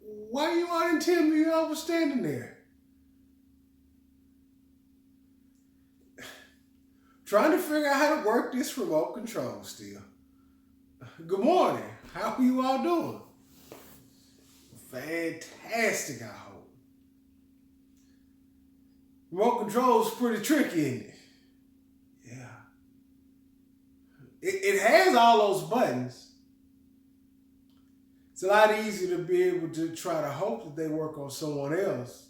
Why you all didn't tell me I was standing there? Trying to figure out how to work this remote control still. Good morning. How are you all doing? Fantastic, I hope. Remote control is pretty tricky, isn't it? Yeah. It has all those buttons. It's a lot easier to be able to try to hope that they work on someone else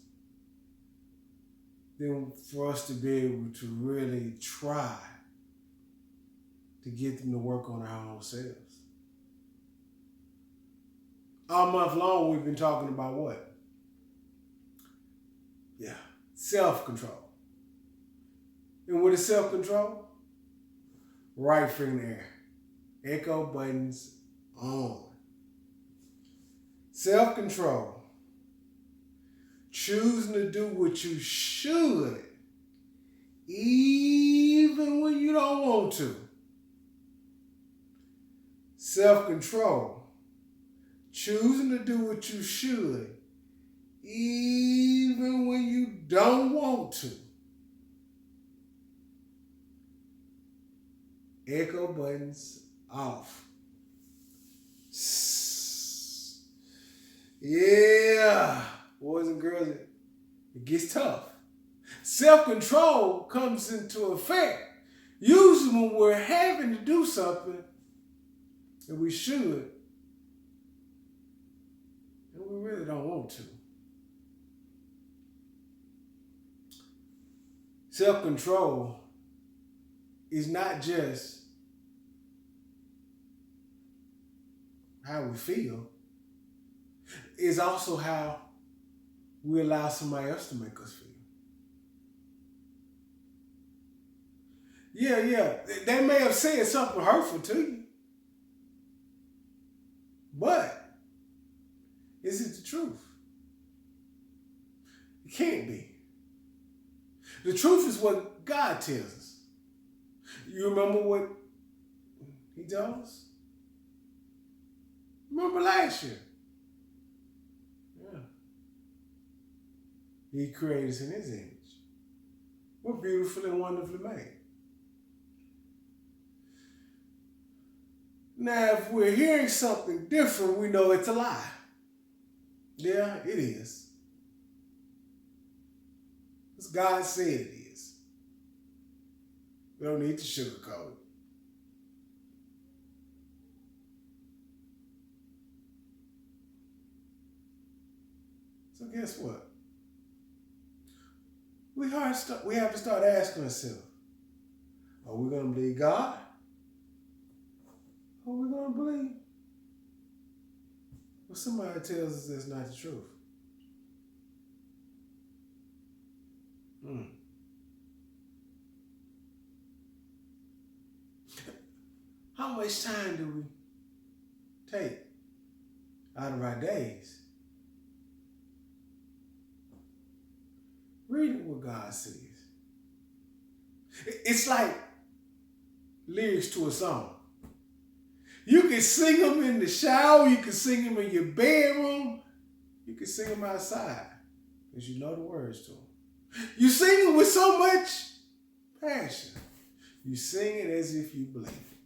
than for us to be able to really try to get them to work on our own selves. All month long, we've been talking about what? Yeah, self-control. And what is self-control? Right finger air. Echo buttons on. Self-control. Choosing to do what you should, even when you don't want to. Self-control. Choosing to do what you should, even when you don't want to. Echo buttons off. Yeah, boys and girls, it gets tough. Self-control comes into effect usually when we're having to do something that we should, and we really don't want to. Self-control is not just how we feel, it's also how we allow somebody else to make us feel. Yeah, they may have said something hurtful to you, but is it the truth? It can't be. The truth is what God tells us. You remember what he told us? Remember last year? Yeah. He created us in his image. We're beautifully and wonderfully made. Now, if we're hearing something different, we know it's a lie. Yeah, it is. Because God said it is. We don't need to sugarcoat it. So guess what? We have to start asking ourselves, are we going to believe God? Or are we going to believe what somebody tells us that's not the truth? How much time do we take out of our days reading what God says? It's like lyrics to a song. You can sing them in the shower, you can sing them in your bedroom, you can sing them outside because you know the words to them. You sing them with so much passion. You sing it as if you believe it.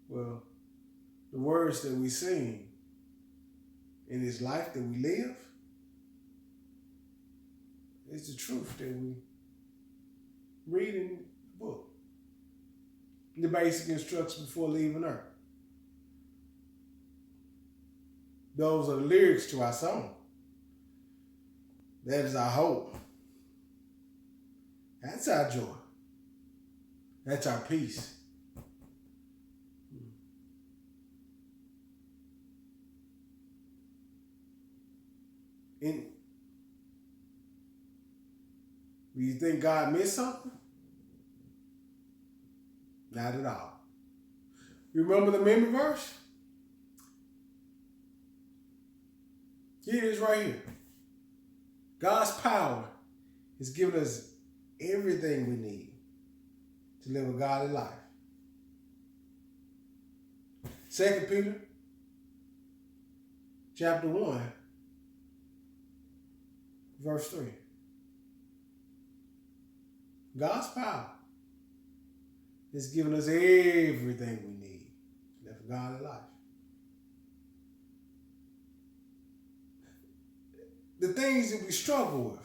Well, the words that we sing in this life that we live is the truth that we read in the book. The basic instructions before leaving Earth. Those are the lyrics to our song. That is our hope. That's our joy. That's our peace. And do you think God missed something? Not at all. You remember the memory verse? Here it is right here. God's power has given us everything we need to live a godly life. 2 Peter chapter 1, verse 3. God's power has given us everything we need to live a godly life. The things that we struggle with.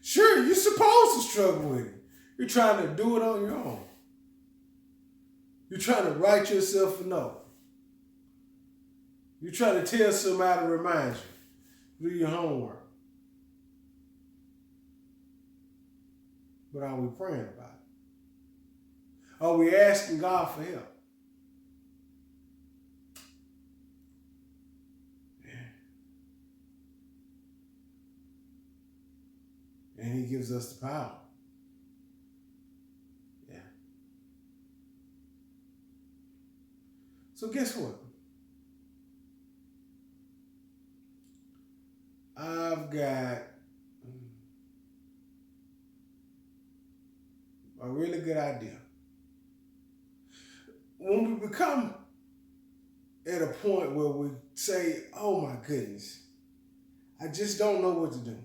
Sure, you're supposed to struggle with it. You're trying to do it on your own. You're trying to write yourself a note. You're trying to tell somebody to remind you. Do your homework. But are we praying about it? Are we asking God for help? And he gives us the power. Yeah. So guess what? I've got a really good idea. When we become at a point where we say, oh my goodness, I just don't know what to do.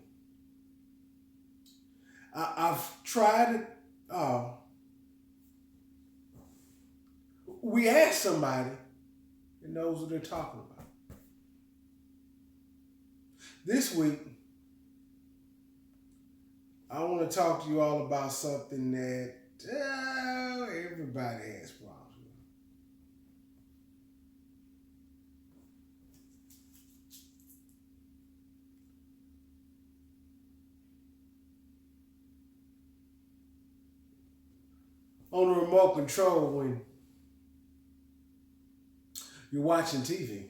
I've tried it. We ask somebody that knows what they're talking about. This week, I want to talk to you all about something that everybody has problems with. On the remote control, when you're watching TV,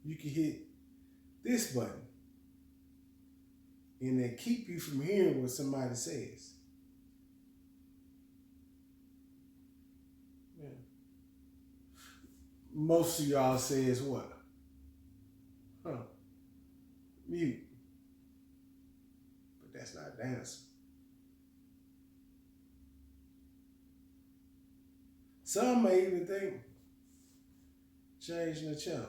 you can hit this button and they keep you from hearing what somebody says. Yeah. Most of y'all says what? Mute. But that's not the answer. Some may even think changing the channel.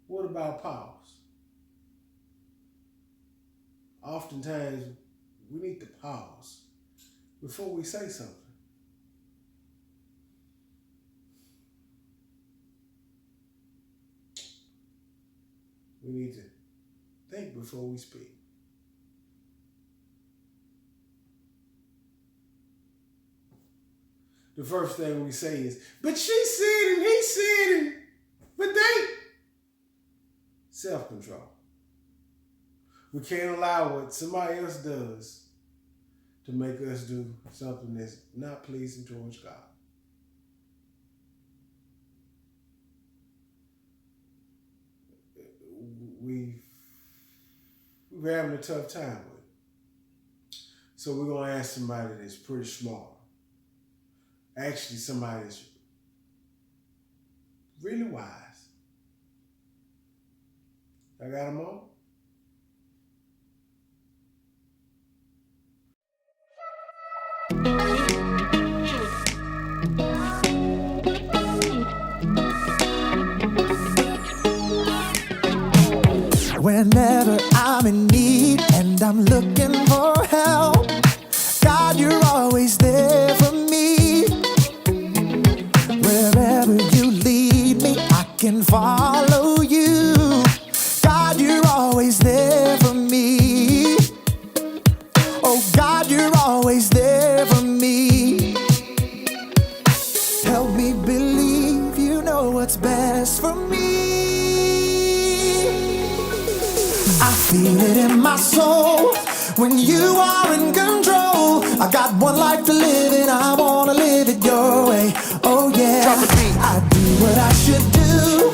What about pause? Oftentimes, we need to pause before we say something. We need to think before we speak. The first thing we say is, but she said and he said and, but they. Self-control. We can't allow what somebody else does to make us do something that's not pleasing towards God. We're having a tough time with it. So we're going to ask somebody that's pretty smart. Actually, somebody that's really wise. I got them on. Whenever I'm in need and I'm looking for help, God, you're always there for me. Wherever you lead me, I can follow you. God, you're always there for me. Oh, God, you're always there for me. Help me believe you know what's best for me. I feel it in my soul when you are in control. I got one life to live and I want to live it your way. Oh yeah, I do what I should do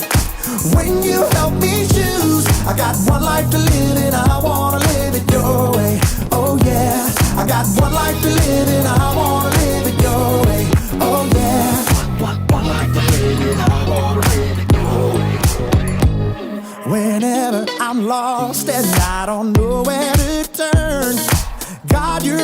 when you help me choose. I got one life to live and I want to live it your way. Oh yeah, I got one life to live and I want to live it your way. Oh yeah, one life to live and I want to live it your way. Whenever I'm lost and I don't know where to turn, God, you're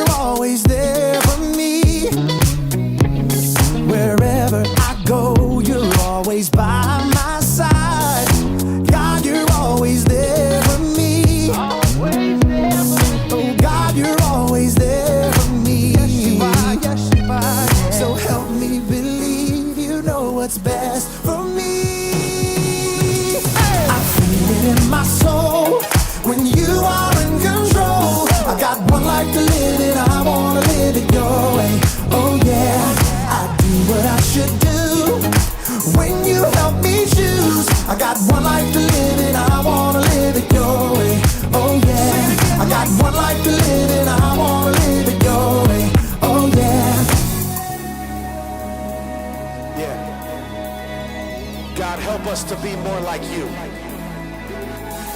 help us to be more like you.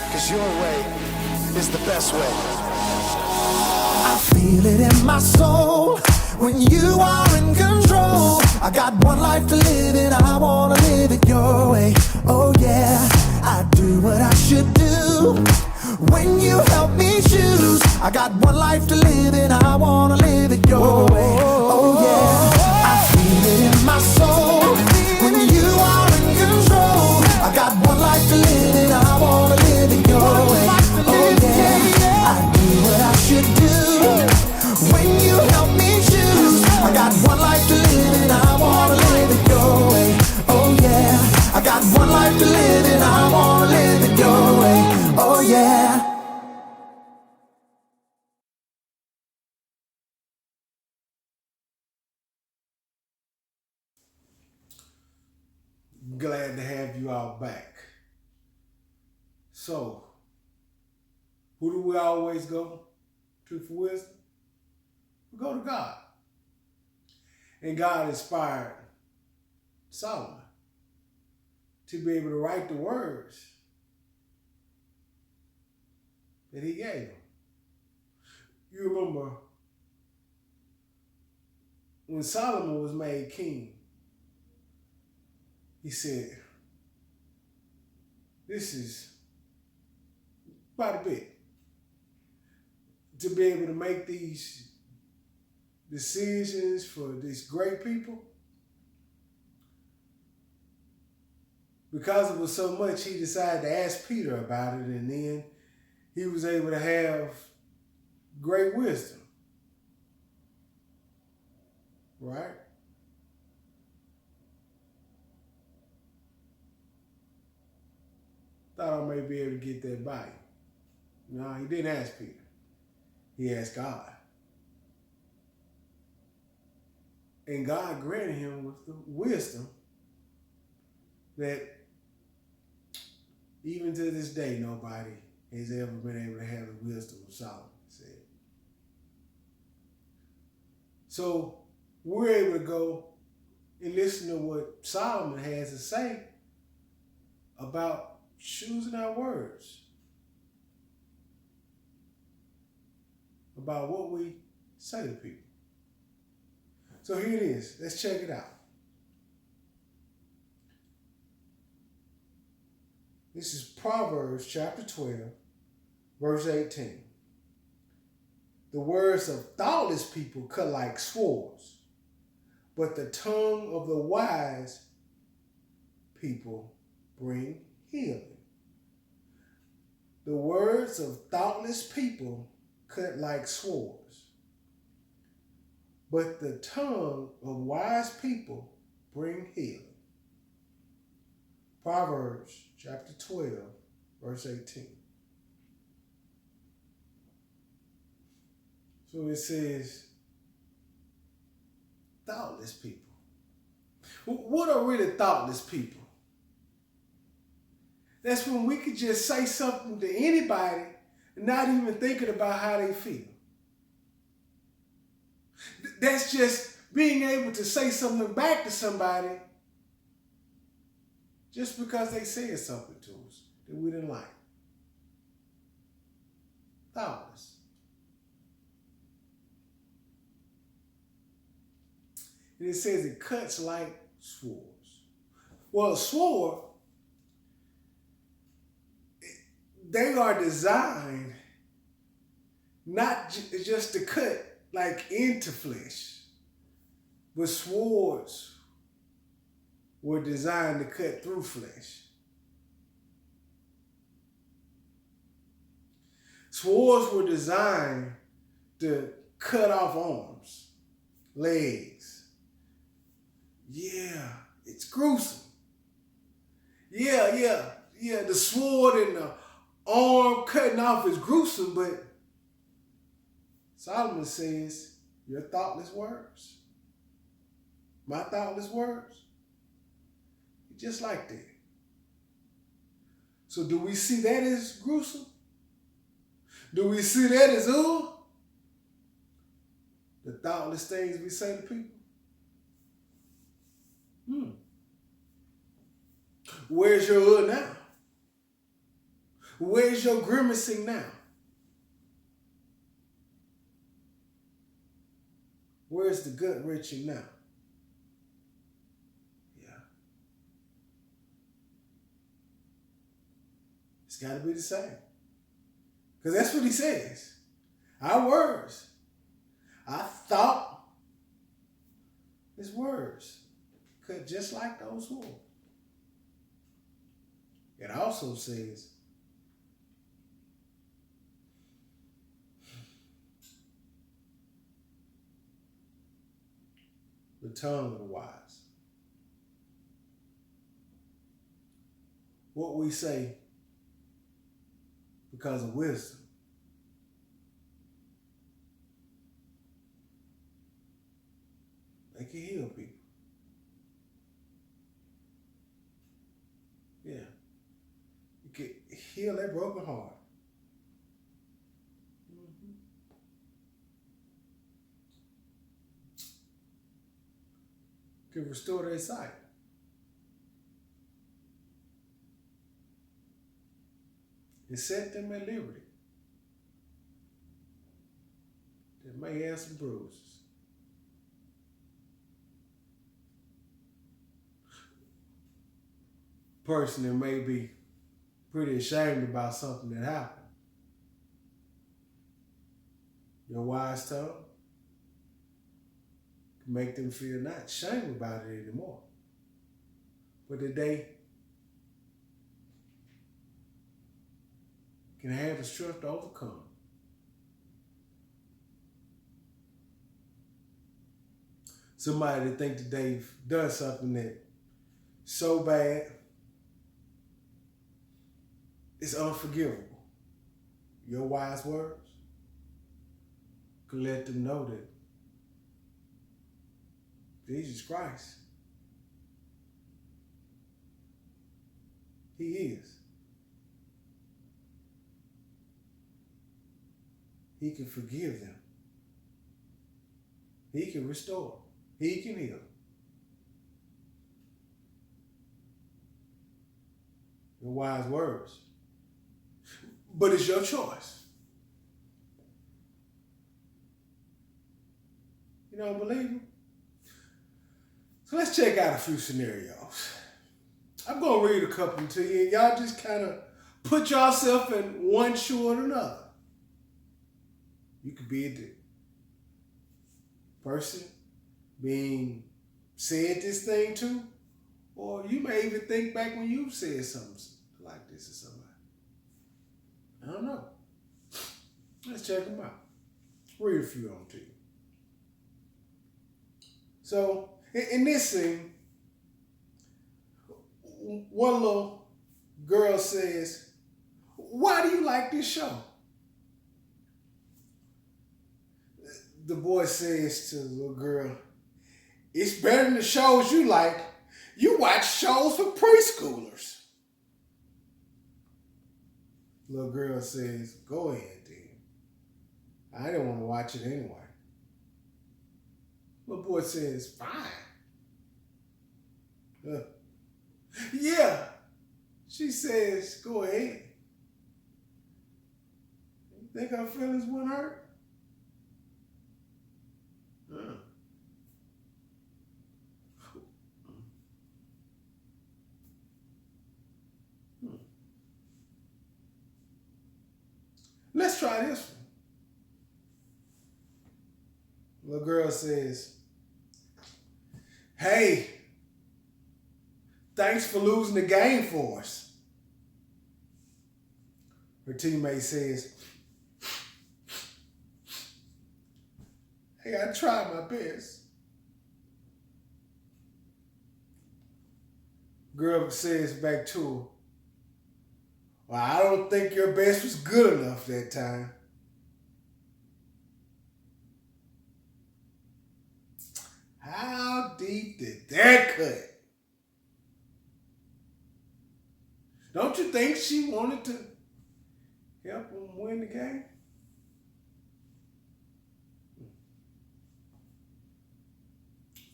Because your way is the best way. I feel it in my soul when you are in control. I got one life to live and I wanna live it your way. Oh yeah, I do what I should do when you help me choose. I got one life to live and I wanna live it your way. Oh yeah, I feel it in my soul when you are in control. I got one life to live and I wanna live it your way. Oh yeah, I do what I should do when you help me choose. I got one life to live and I wanna live it your way. Oh yeah, I got one life to live and I wanna live it your way. Oh yeah. Glad to have you all back. So, who do we always go to for wisdom? We go to God. And God inspired Solomon to be able to write the words that he gave him. You remember when Solomon was made king, he said, this is quite a bit to be able to make these decisions for these great people. Because it was so much, he decided to ask Peter about it, and then he was able to have great wisdom. Right? Thought I may be able to get that by you. No, he didn't ask Peter. He asked God. And God granted him with the wisdom that even to this day, nobody has ever been able to have the wisdom of Solomon said. So we're able to go and listen to what Solomon has to say about choosing our words, about what we say to people. So here it is. Let's check it out. This is Proverbs chapter 12, verse 18. The words of thoughtless people cut like swords, but the tongue of the wise people bring healing. The words of thoughtless people cut like swords, but the tongue of wise people bring healing. Proverbs chapter 12, verse 18. So it says, thoughtless people. What are really thoughtless people? That's when we could just say something to anybody and not even thinking about how they feel. That's just being able to say something back to somebody just because they said something to us that we didn't like. Thoughtless. And it says it cuts like swords. Well, a sword, they are designed not just to cut like into flesh, but swords were designed to cut through flesh. Swords were designed to cut off arms, legs. Yeah, it's gruesome. Yeah, the sword and the arm cutting off is gruesome, but Solomon says, your thoughtless words, my thoughtless words, just like that. So do we see that as gruesome? Do we see that as the thoughtless things we say to people? Where's your now? Where's your grimacing now? Where's the gut wrenching now? Yeah. It's got to be the same. Because that's what he says. Our words. I thought his words cut just like those wolves. It also says, the tongue of the wise. What we say because of wisdom they can heal people. Yeah. You can heal that broken heart. Can restore their sight. And set them at liberty. They may have some bruises. Person that may be pretty ashamed about something that happened. Your wise tongue can make them feel not ashamed about it anymore, but that they can have the strength to overcome. Somebody that think that they've done something that so bad it's unforgivable. Your wise words could let them know that Jesus Christ, he is. He can forgive them. He can restore. He can heal. Your wise words. But it's your choice. You don't believe me? So let's check out a few scenarios. I'm going to read a couple to you, and y'all just kind of put yourself in one shoe or another. You could be the person being said this thing to, or you may even think back when you said something like this to somebody. I don't know. Let's check them out. Read a few of them to you. So, in this scene, one little girl says, "Why do you like this show?" The boy says to the little girl, "It's better than the shows you like. You watch shows for preschoolers." Little girl says, "Go ahead, then. I didn't want to watch it anyway." Little boy says, "Fine." Yeah. She says, "Go ahead." You think her feelings wouldn't hurt? Let's try this one. Little girl says, "Hey, thanks for losing the game for us." Her teammate says, "Hey, I tried my best." Girl says back to her, "Well, I don't think your best was good enough that time." How deep did that cut? Don't you think she wanted to help him win the game?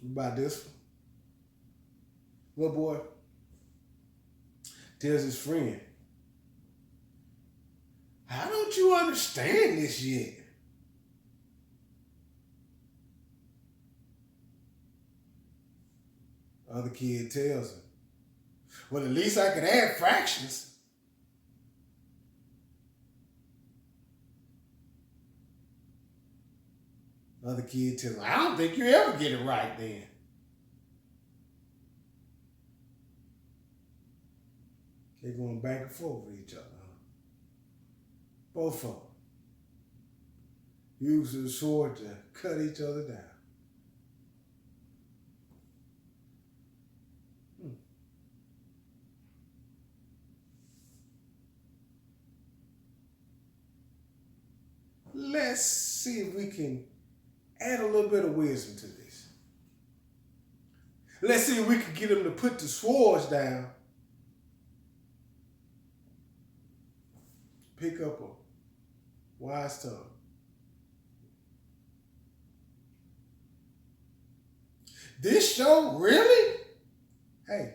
What about this one? Little boy tells his friend, how don't you understand this yet? Other kid tells him, well, at least I could add fractions. Other kid tells him, I don't think you ever get it right then. They're going back and forth with each other. Both of them use the sword to cut each other down. Let's see if we can add a little bit of wisdom to this. Let's see if we can get them to put the swords down. Pick up a wise tongue. This show, really? Hey,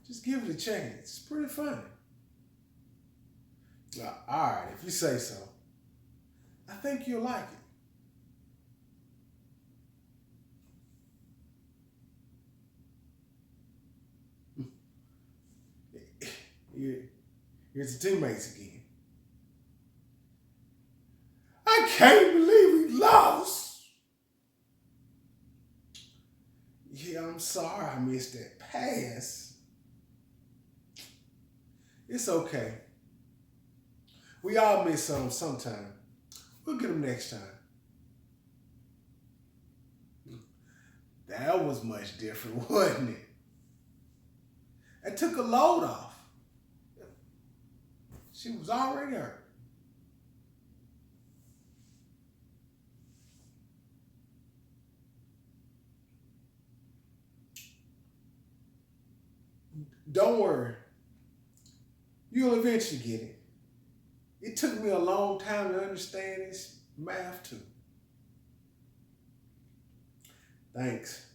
just give it a chance. It's pretty funny. All right, if you say so. I think you'll like it. Here's the teammates again. I can't believe we lost. Yeah, I'm sorry I missed that pass. It's okay. We all miss some sometime. We'll get them next time. That was much different, wasn't it? That took a load off. She was already hurt. Don't worry. You'll eventually get it. It took me a long time to understand this math too. Thanks.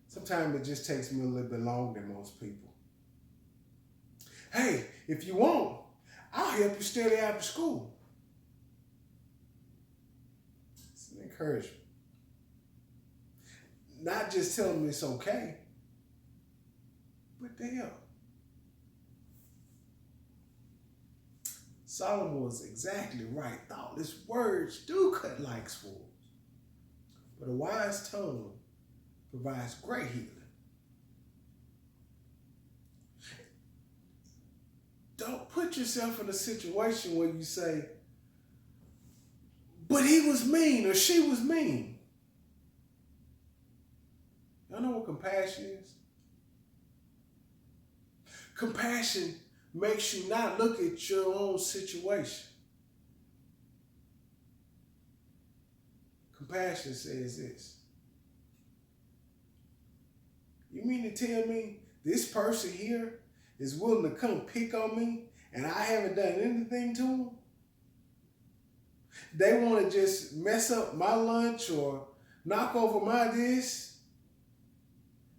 Sometimes it just takes me a little bit longer than most people. Hey, if you want, I'll help you study after school. It's an encouragement. Not just telling me it's okay, but to help. Solomon was exactly right. Thoughtless words do cut like swords, but a wise tongue provides great healing. Don't put yourself in a situation where you say, but he was mean or she was mean. Y'all know what compassion is? Compassion makes you not look at your own situation. Compassion says this. You mean to tell me this person here is willing to come pick on me and I haven't done anything to them? They want to just mess up my lunch or knock over my this,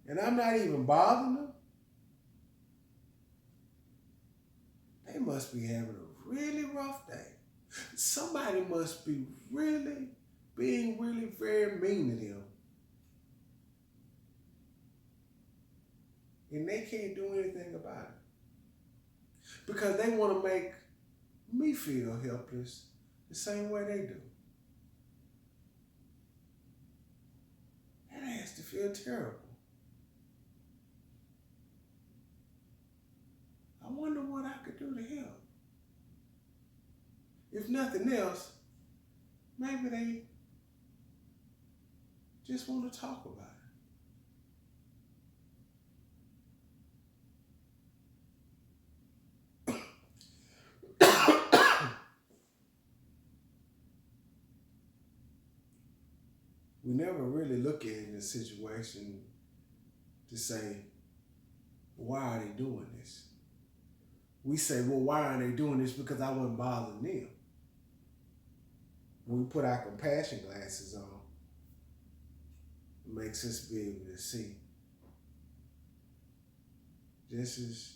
and I'm not even bothering them? They must be having a really rough day. Somebody must be being really very mean to them. And they can't do anything about it. Because they want to make me feel helpless the same way they do. That has to feel terrible. I wonder what I could do to help. If nothing else, maybe they just want to talk about it. We never really look at the situation to say, why are they doing this? We say, well, why are they doing this? Because I wasn't bothering them. When we put our compassion glasses on, it makes us be able to see just as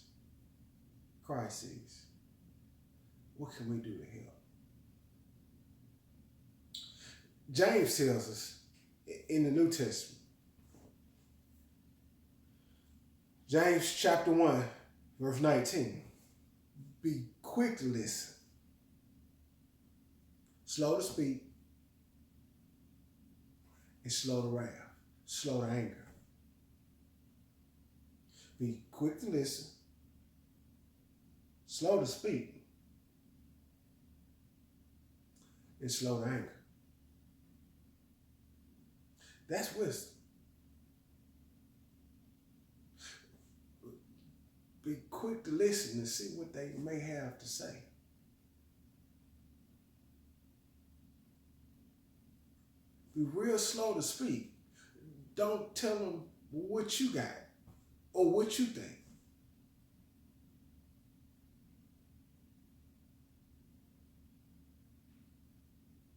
crises, what can we do to help? James tells us in the New Testament, James chapter 1, verse 19, be quick to listen, slow to speak, and slow to wrath, slow to anger. Be quick to listen, slow to speak, and slow to anger. That's wisdom. Be quick to listen and see what they may have to say. Be real slow to speak. Don't tell them what you got or what you think.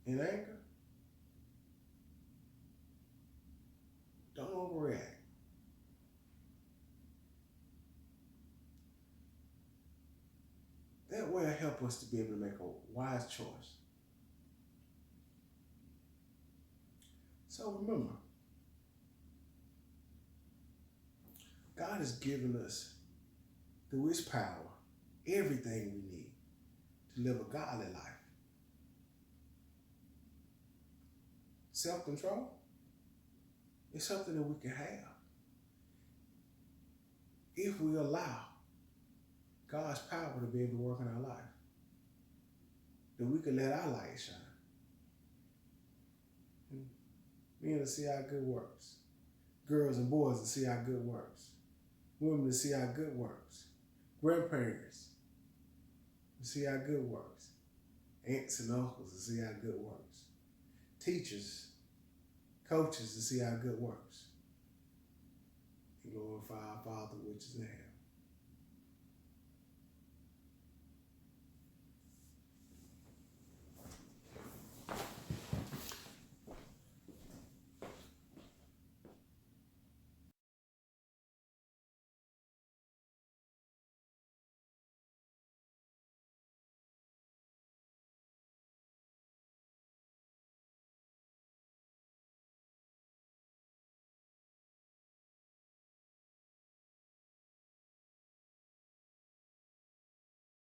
In anger, don't overreact. That will help us to be able to make a wise choice. So remember, God has given us, through His power, everything we need to live a godly life. Self-control is something that we can have if we allow God's power to be able to work in our life. That we can let our light shine. Men to see our good works. Girls and boys to see our good works. Women to see our good works. Grandparents to see our good works. Aunts and uncles to see our good works. Teachers, coaches to see our good works. And glorify our Father which is in heaven.